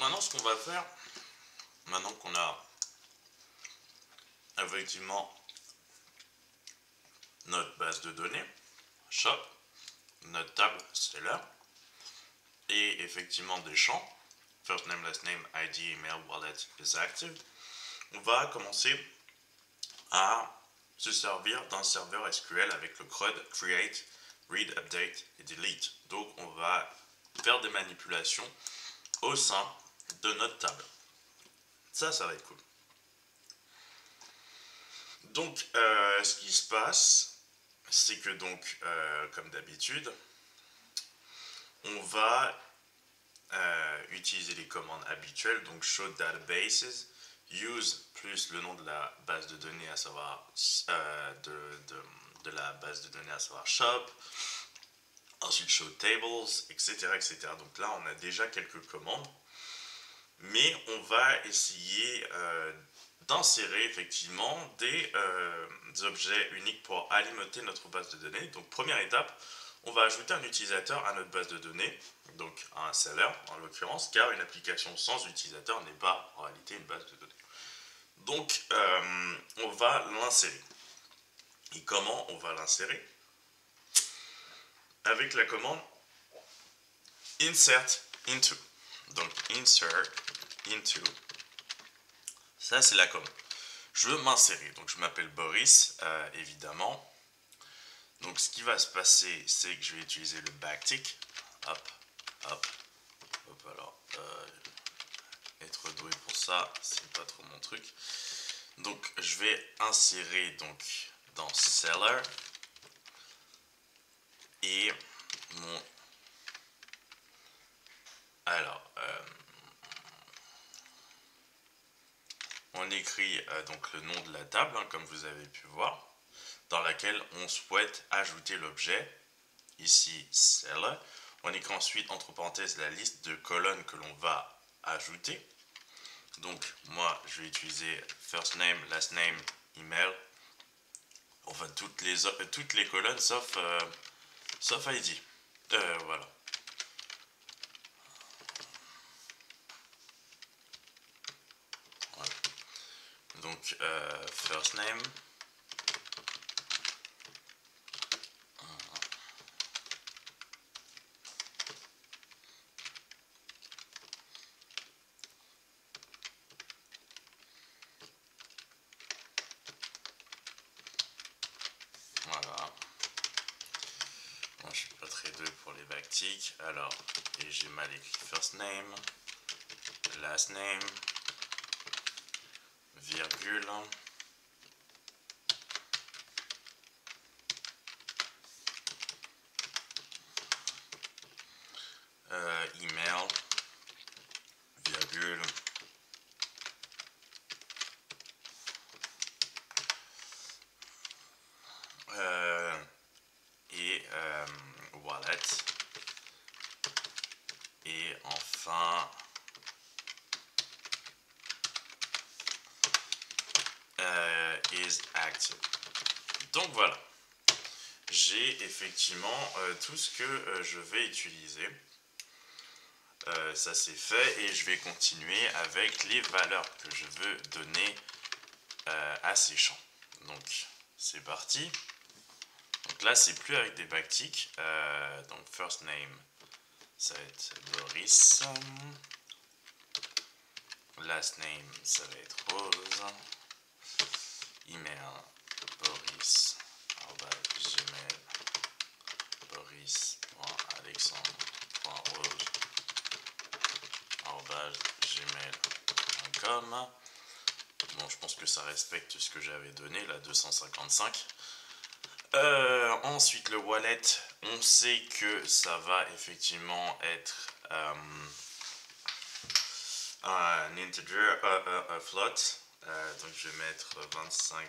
maintenant, ce qu'on va faire, maintenant qu'on a effectivement notre base de données, shop, notre table seller, et effectivement des champs, first name, last name, ID, email, wallet is active, on va commencer à se servir d'un serveur SQL avec le CRUD, create, read, update et delete. Donc on va faire des manipulations au sein de notre table. Ça va être cool. Donc ce qui se passe, c'est que donc comme d'habitude, on va utiliser les commandes habituelles, donc show databases, use plus le nom de la base de données, à savoir de la base de données, à savoir shop, ensuite show tables, etc., etc. Donc là, on a déjà quelques commandes, mais on va essayer d'insérer effectivement des objets uniques pour alimenter notre base de données. Donc première étape, on va ajouter un utilisateur à notre base de données, donc un seller en l'occurrence, car une application sans utilisateur n'est pas en réalité une base de données. Donc on va l'insérer. Et comment on va l'insérer? Avec la commande insert into. Donc insert into, ça c'est la commande. Je veux m'insérer, donc je m'appelle Boris, évidemment. Donc ce qui va se passer, c'est que je vais utiliser le backtick. Hop, hop, hop, alors, être doué pour ça, c'est pas trop mon truc. Donc je vais insérer donc dans seller et mon... Alors, on écrit donc le nom de la table, hein, comme vous avez pu voir, dans laquelle on souhaite ajouter l'objet, ici seller. On écrit ensuite entre parenthèses la liste de colonnes que l'on va ajouter. Donc moi je vais utiliser first name, last name, email, enfin toutes les colonnes sauf ID. Voilà. Donc first name, voilà. Moi je suis pas très doué pour les backticks, alors, et j'ai mal écrit first name, last name, virgule, email, virgule, et wallet, et enfin is active. Donc voilà, j'ai effectivement tout ce que je vais utiliser. Ça c'est fait et je vais continuer avec les valeurs que je veux donner à ces champs. Donc c'est parti. Donc là c'est plus avec des backticks. Donc first name ça va être Boris. Last name ça va être Rose. Email Boris @gmail boris.alexandre.rose@gmail.com. Bon, je pense que ça respecte ce que j'avais donné, la 255. Ensuite, le wallet, on sait que ça va effectivement être un integer, un float. Donc je vais mettre 25,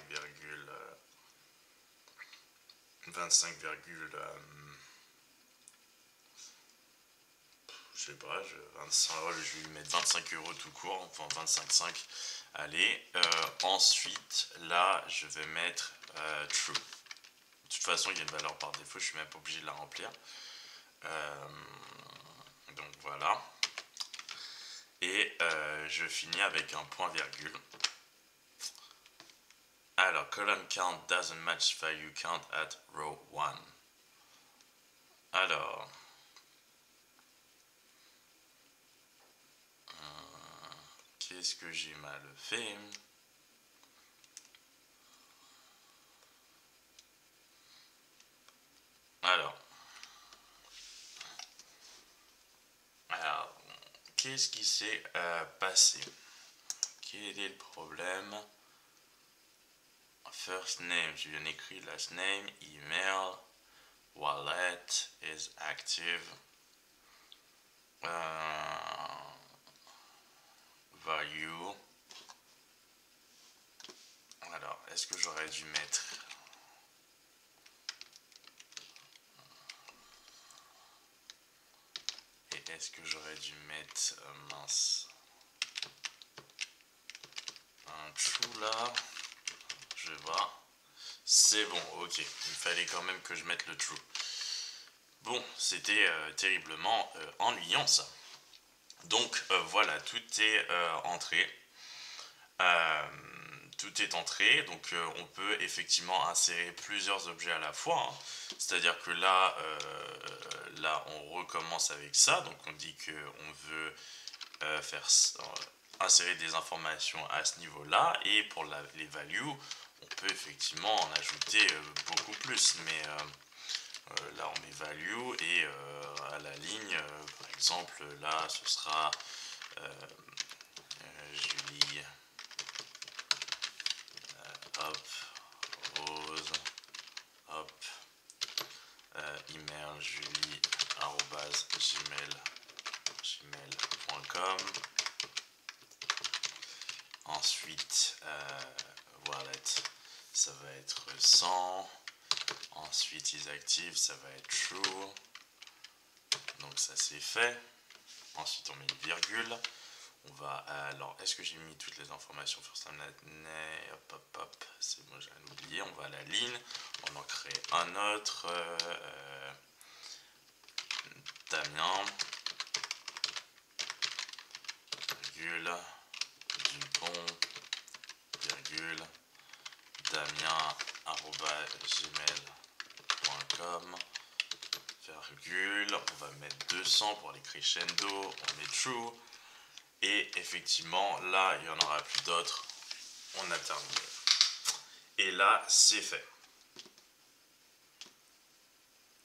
je sais pas, je vais lui mettre 25 € tout court, enfin 25,5. Allez, ensuite là je vais mettre true. De toute façon il y a une valeur par défaut, je suis même pas obligé de la remplir. Donc voilà. Et je finis avec un point virgule. Alors, column count doesn't match value count at row 1. Alors, qu'est-ce que j'ai mal fait? Alors, qu'est-ce qui s'est passé? Quel est le problème? First name, je viens d'écrire last name, email, wallet is active, value. Alors, est-ce que j'aurais dû mettre est-ce que j'aurais dû mettre mince, un true là? Je vais voir. C'est bon, ok. Il fallait quand même que je mette le true. Bon, c'était terriblement ennuyant ça. Donc voilà, tout est entré. Tout est entré, donc on peut effectivement insérer plusieurs objets à la fois, hein. C'est-à-dire que là, on recommence avec ça, donc on dit qu'on veut insérer des informations à ce niveau-là, et pour les values, on peut effectivement en ajouter beaucoup plus, mais là on met value, et à la ligne, par exemple, là ce sera Julie, hop, Rose, hop, email julie @gmail.com. Ensuite, wallet, ça va être 100. Ensuite, is active, ça va être true. Donc ça c'est fait. Ensuite, on met une virgule. On va, alors, est-ce que j'ai mis toutes les informations first name, hop, hop, hop, c'est bon, j'ai rien oublié. On va à la ligne, on en crée un autre, Damien, virgule, Dupont, virgule, Damien, @gmail.com, virgule, on va mettre 200 pour les crescendo, on met true. Et effectivement, là, il n'y en aura plus d'autres. On a terminé. Et là, c'est fait.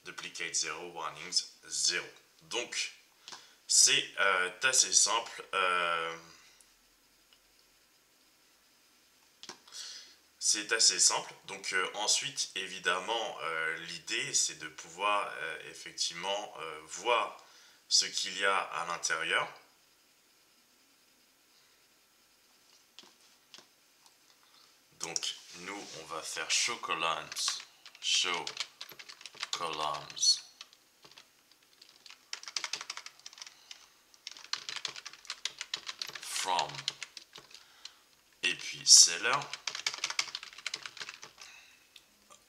Duplicate 0, warnings 0. Donc, c'est assez simple. C'est assez simple. Donc, ensuite, évidemment, l'idée, c'est de pouvoir effectivement voir ce qu'il y a à l'intérieur. Donc, nous, on va faire show columns from, et puis seller,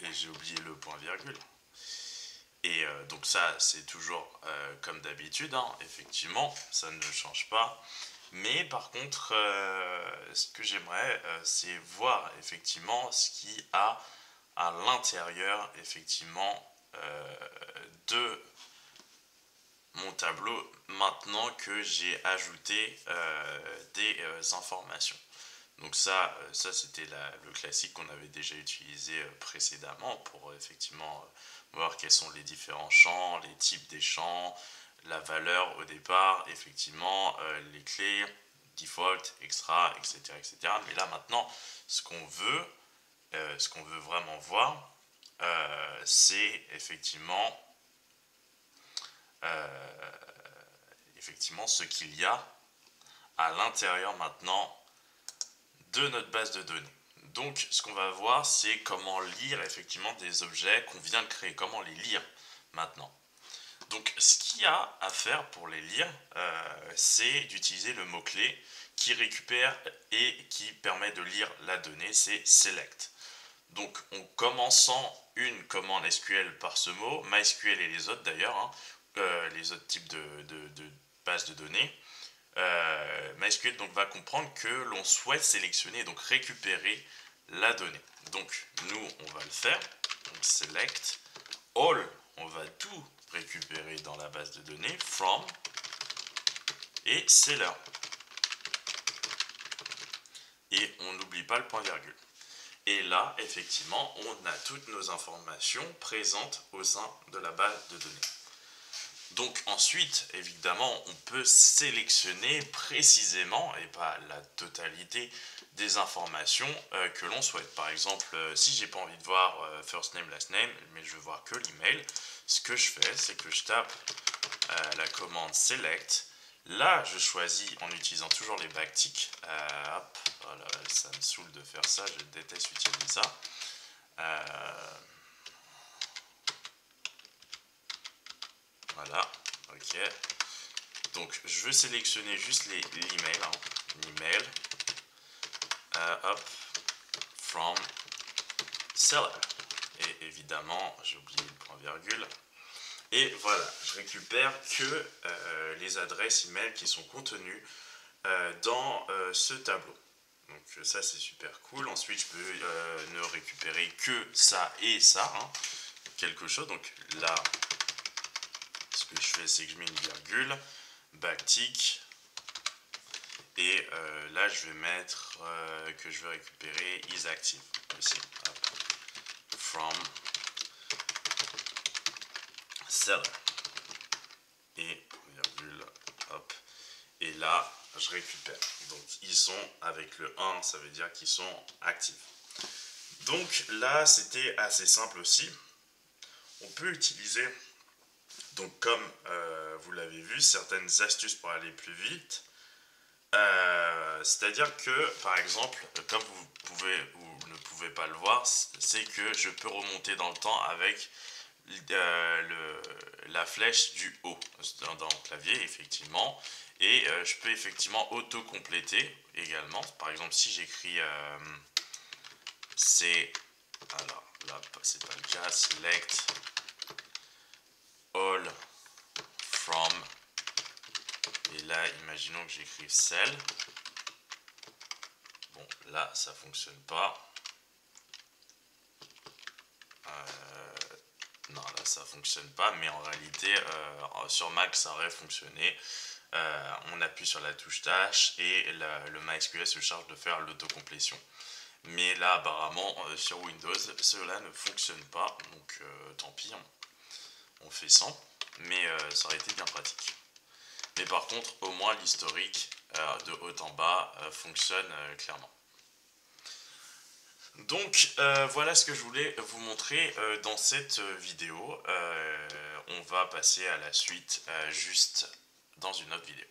et j'ai oublié le point virgule. Et donc ça, c'est toujours comme d'habitude, hein, effectivement, ça ne change pas. Mais par contre, ce que j'aimerais, c'est voir effectivement ce qu'il y a à l'intérieur, effectivement, de mon tableau, maintenant que j'ai ajouté des informations. Donc ça c'était le classique qu'on avait déjà utilisé précédemment pour effectivement voir quels sont les différents champs, les types des champs, la valeur au départ, effectivement, les clés, default, extra, etc., etc. Mais là maintenant, ce qu'on veut vraiment voir, c'est effectivement ce qu'il y a à l'intérieur maintenant de notre base de données. Donc ce qu'on va voir, c'est comment lire effectivement des objets qu'on vient de créer, comment les lire maintenant. Donc ce qu'il y a à faire pour les lire, c'est d'utiliser le mot-clé qui récupère et qui permet de lire la donnée, c'est select. Donc en commençant une commande SQL par ce mot, MySQL et les autres d'ailleurs, hein, les autres types de bases de données, MySQL donc va comprendre que l'on souhaite sélectionner, donc récupérer la donnée. Donc nous on va le faire, donc select all, on va tout récupérer dans la base de données, from et seller. Et on n'oublie pas le point virgule. Et là, effectivement, on a toutes nos informations présentes au sein de la base de données. Donc ensuite, évidemment, on peut sélectionner précisément, et pas la totalité, des informations que l'on souhaite. Par exemple, si j'ai pas envie de voir first name, last name, mais je veux voir que l'email, ce que je fais, c'est que je tape la commande select. Là, je choisis en utilisant toujours les backticks. Hop, voilà, ça me saoule de faire ça, je déteste utiliser ça. Voilà, ok. Donc, je veux sélectionner juste l'email. L'email. Hop, from seller. Et évidemment, j'ai oublié le point virgule. Et voilà, je récupère que les adresses email qui sont contenues dans ce tableau. Donc ça c'est super cool. Ensuite je peux ne récupérer que ça et ça, quelque chose. Donc là, ce que je fais c'est que je mets une virgule, backtick, et là je vais mettre que je veux récupérer is active aussi. Hop. From seller. Et virgule, hop. Et là, je récupère. Donc, ils sont avec le 1, ça veut dire qu'ils sont actifs. Donc là, c'était assez simple aussi. On peut utiliser, donc comme vous l'avez vu, certaines astuces pour aller plus vite. C'est-à-dire que, par exemple, comme vous pouvez ou ne pouvez pas le voir, c'est que je peux remonter dans le temps avec la flèche du haut dans le clavier, effectivement. Et je peux effectivement auto-compléter également. Par exemple, si j'écris alors là, c'est pas le cas, select all from, et là, imaginons que j'écrive cell. Bon, là, ça fonctionne pas. Non, là, ça fonctionne pas, mais en réalité, sur Mac, ça aurait fonctionné. On appuie sur la touche tâche et le MySQL se charge de faire l'autocomplétion. Mais là, apparemment, sur Windows, cela ne fonctionne pas. Donc, tant pis, on fait sans. Mais ça aurait été bien pratique. Mais par contre, au moins, l'historique de haut en bas fonctionne clairement. Donc voilà ce que je voulais vous montrer dans cette vidéo. On va passer à la suite juste dans une autre vidéo.